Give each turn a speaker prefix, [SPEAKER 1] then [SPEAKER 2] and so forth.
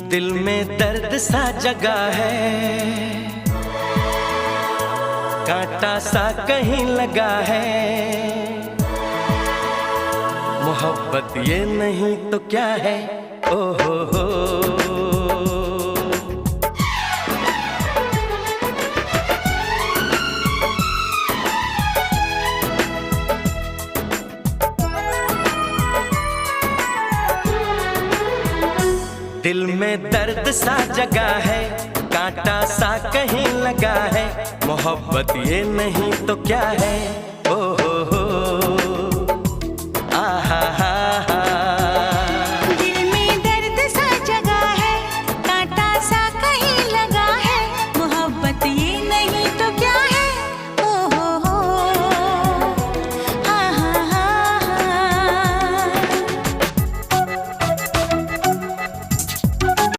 [SPEAKER 1] दिल में दर्द सा जगा है, कांटा सा कहीं लगा है। मोहब्बत ये नहीं तो क्या है, ओ हो। दिल में दर्द सा जगा है, कांटा सा कहीं लगा है। मोहब्बत ये नहीं तो क्या है।